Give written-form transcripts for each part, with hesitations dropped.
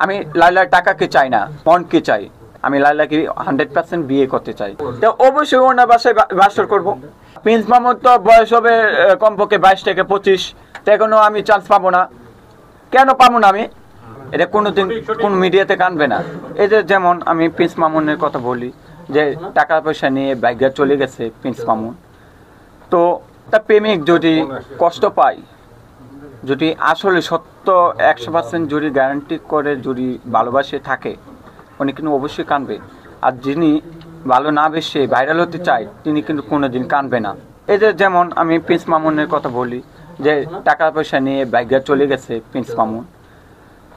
আমি লাইলার টাকাকে চাই না, মনকে চাই। আমি লাইলাকে 100% বিয়ে করতে চাই। তো অবশ্যই ওনার বাসায় বাসর করব। প্রিন্স মাহমুদ তো বয়স হবে কমপক্ষে 22 থেকে 25, তো এখনো আমি চান্স পাবো না। কেন পাবো না আমি? এটা কোনোদিন কোন মিডিয়াতে কানবে না। এই যে যেমন আমি প্রিন্স মামুনের কথা বলি, যে টাকা পয়সা নিয়ে বাইরে চলে গেছে প্রিন্স মামুন, তো তার প্রেমিক যদি কষ্ট পায়, যদি আসলে সত্য 100% যদি গ্যারান্টি করে যদি ভালোবাসে থাকে, উনি কিন্তু অবশ্যই কানবে। আর যিনি ভালো না বেশে ভাইরাল হতে চায়, তিনি কিন্তু কোনোদিন কানবে না। এই যে যেমন আমি প্রিন্স মামুনের কথা বলি, যে টাকা পয়সা নিয়ে বাইরে চলে গেছে প্রিন্স মামুন,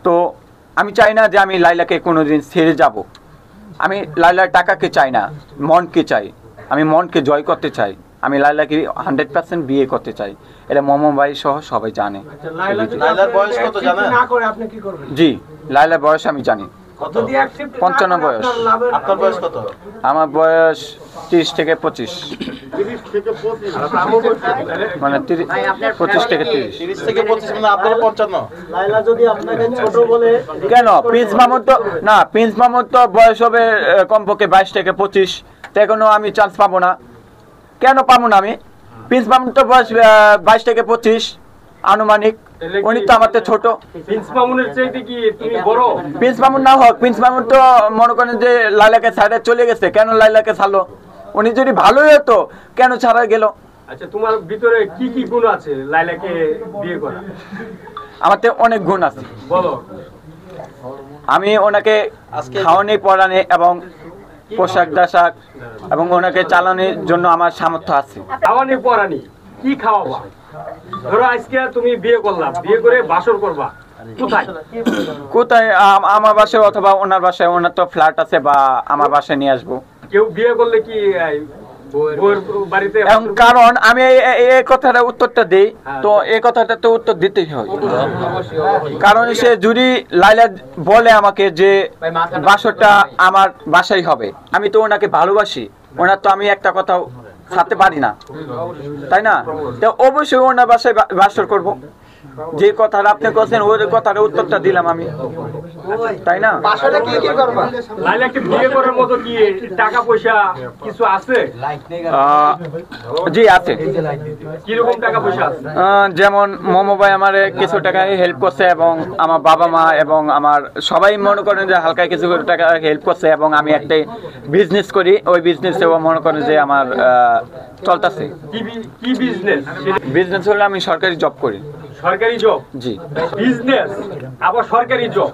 তো আমি চাই না যে আমি লাইলাকে কোনোদিন ছেড়ে যাব। আমি লাইলার টাকাকে চাই না, মনকে চাই। আমি মনকে জয় করতে চাই। আমি লাইলাকে 100% বিয়ে করতে চাই। এটা মোমো ভাই সহ সবাই জানে। জি, লাইলার বয়স আমি জানি 55 বয়স। আপনার বয়স কত? আমার বয়স 30 থেকে 25, মানে 25 থেকে 30। 30 থেকে 25 মানে আপনার 55। লাইলা যদি আপনাকে ছোট বলে কেন? প্রিন্স মাহমুদ তো না, প্রিন্স মাহমুদ তো বয়স হবে কমপক্ষে 22 থেকে 25, তো এখনো আমি চান্স পাবো না। কেন পাবো না আমি? প্রিন্স মাহমুদ তো বয়স 22 থেকে 25 আনুমানিক। উনি তো আমার তো ছোট। প্রিন্স মামুনের চাইতে কি তুমি বড়? প্রিন্স মামুন না হোক, প্রিন্স মামুন তো মনে করেন যে লাইলাকে ছাড়ে চলে গেছে। কেন লাইলাকে ছাড়লো? উনি যদি ভালোই হতো, কেন ছাড়া গেল? আচ্ছা, তোমার ভিতরে কি কি গুণ আছে লাইলাকে বিয়ে করা? আমার তো অনেক গুণ আছে। বলো। আমি ওনাকে খাওয়ানি পড়ানি এবং পোশাক দাশাক এবং ওনাকে চালানোর জন্য আমার সামর্থ্য আছে। খাওয়ানি পরানি কি খাওয়াবা? ধরো আজকে তুমি বিয়ে করলা, বিয়ে করে বাসর করবা, কোথায়? কোথায়? আমার বাসায় অথবা ওনার বাসায়। ওনার তো ফ্ল্যাট আছে, বা আমার বাসায় নিয়ে আসবো। কেউ বিয়ে করলে কি বউয়ের বাড়িতে? কারণ আমি এই কথাটা উত্তরটা দিই, তো এই কথাটা তো উত্তর দিতেই হয়। কারণ সে যদি লাইলা বলে আমাকে যে বাসরটা আমার বাসায় হবে, আমি তো ওনাকে ভালোবাসি। ওনার তো আমি একটা কথাও ছাড়তে পারি না, তাই না? তো অবশ্যই ওনার বাসায় বাসর করব। যে কথাটা আপনি বলছেন ওই কথাটা উত্তরটা দিলাম আমি, তাই না? লাইলাকে বিয়ে করার মতো কি টাকা পয়সা কিছু আছে? জি আছে। কিরকম টাকা পয়সা আছে? যেমন মোমো ভাই আমার কিছু টাকা হেল্প করছে, এবং আমার বাবা মা এবং আমার সবাই মনে করেন যে হালকা কিছু টাকা হেল্প করছে, এবং আমি একটা বিজনেস করি। ওই বিজনেসেও মনে করেন যে আমার চলতেছে। কি বিজনেস? বিজনেস হলে আমি সরকারি জব করি। সরকারি জব? জি। বিজনেস আবার সরকারি জব,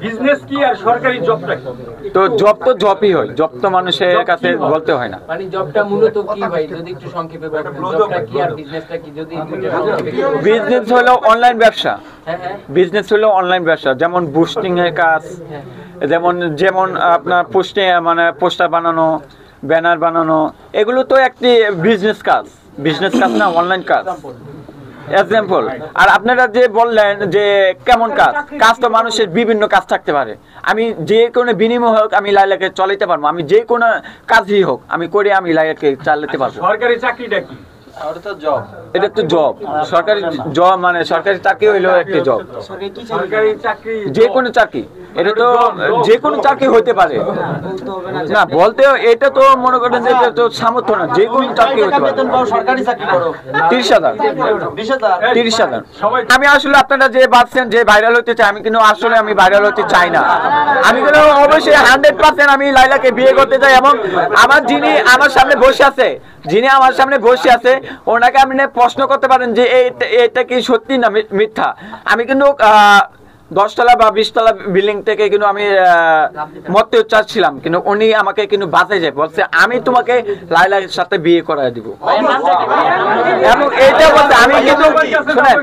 বিজনেস কি আর সরকারি জবটা কি? তো জব তো জবই হয়, জব তো মানুষের কাছে বলতে হয় না। মানে জবটা মূলত কি ভাই, যদি একটু সংক্ষেপে বলেন জবটা কি আর বিজনেসটা কি যদি বিজনেস হলো অনলাইন ব্যবসা। বিজনেস হলো অনলাইন ব্যবসা, যেমন বুস্টিং এর কাজ, যেমন আপনার পোস্টে মানে পোস্টার বানানো, ব্যানার বানানো, এগুলো তো একটি বিজনেস কাজ। বিজনেস কাজ না, অনলাইন কাজ। এক্সাম্পল। আর আপনারা যে বললেন যে কেমন কাজ, কাজ তো মানুষের বিভিন্ন কাজ থাকতে পারে। আমি যে কোনো বিনিময় হোক আমি লাইলাকে চালাতে পারবো। আমি যে কোনো কাজই হোক আমি করে আমি লাইলাকে চালাতে পারবো। সরকারি চাকরিটা কি? এটা তো জব। সরকারি জব মানে সরকারি চাকরি হইলো একটা জব। সরকারি চাকরি যে কোনো চাকরি, এটা তো যে কোনো চাকরি হইতে পারে না। বলতে এটা তো মনে করেন যে এটা তো সামর্থ্য না, যে কোনো চাকরি হইতে পারে। সরকারি চাকরি করো 30,000 30,000। আমি আসলে আপনারা যে ভাবছেন যে ভাইরাল হতে চাই, আমি কিন্তু আসলে আমি ভাইরাল হতে চাই না। আমি কিন্তু অবশ্যই 100% আমি লাইলাকে বিয়ে করতে চাই। এবং আমার যিনি আমার সামনে বসে আছে, ওনাকে আপনি প্রশ্ন করতে পারেন যে এটা কি সত্যি না মিথ্যা। আমি কিন্তু 10 তলা বা 20 তলা বিল্ডিং থেকে কিন্তু আমি মরতে চাচ্ছিলাম, কিন্তু উনি আমাকে কিন্তু বাঁচাই যায়, বলছে আমি তোমাকে লাইলার সাথে বিয়ে করায় দিব। এবং এইটা বলতে আমি কিন্তু শুনেন,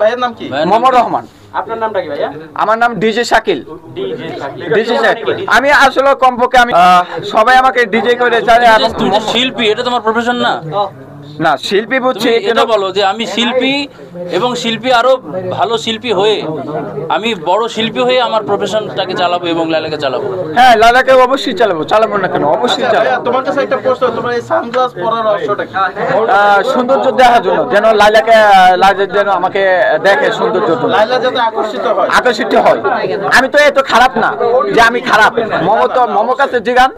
ভাইয়ের নাম কি? মোহাম্মদ রহমান। আপনার নামটা কি ভাইয়া? আমার নাম ডিজে শাকিল। আমি আসলে কমপক্ষে আমি সবাই আমাকে ডিজে করে জানে। তুমি তো শিল্পী, এটা তোমার প্রফেশন না? না শিল্পী বুঝছি তুমি এটা বলো যে আমি শিল্পী এবং শিল্পী আরো ভালো শিল্পী হয়ে আমি বড় শিল্পী হয়ে আমার প্রফেশনটাকে চালাবো এবং লাইলাকে চালাবো। হ্যাঁ লালাকে অবশ্যই চালাবো না কেন, অবশ্যই চালাবো। ভাইয়া, তোমার কাছে একটা প্রশ্ন, তোমার এই সানগ্লাস পরার রহস্যটা কি? সৌন্দর্য দেখার জন্য, যেন লাইলা যেন আমাকে দেখে সৌন্দর্য লাইলা যাতে আকর্ষিত হয়। আকর্ষিত হয়। আমি তো এত খারাপ না যে আমি খারাপ। মম কাছে জিগান,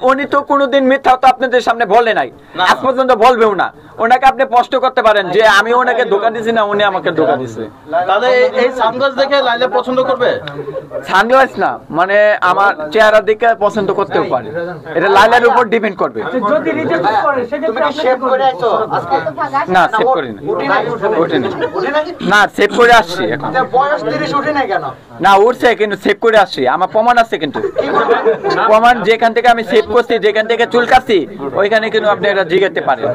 উনি তো কোনোদিন মিথ্যা তো আপনাদের সামনে বলে নাই, আজ পর্যন্ত বলবেও না। ওনাকে আপনি স্পষ্ট করতে পারেন যে আমি ওনাকে ধোঁকা দিছি না উনি আমাকে ধোঁকা দিছে। তাহলে এই সানগ্লাস দেখে লাইলা পছন্দ করবে? সানগ্লাস না, মানে আমার চেহারা দেখে পছন্দ করতেও পারে, এটা লাইলার উপর ডিপেন্ড করবে। যদি রিজেক্ট করে সেক্ষেত্রে আপনি কি করবেন? না সেভ করি না, ওঠে না, না সেভ করে আসছি এখন। বয়স 30 উঠে নাই কেন? না উঠছে কিন্তু সেভ করে আসছি, আমার প্রমাণ আছে কিন্তু প্রমাণ যেখান থেকে আমি সেভ করছি, যেখান থেকে চুল কাটছি ওইখানে কিন্তু আপনি এটা জিগাতে পারেন।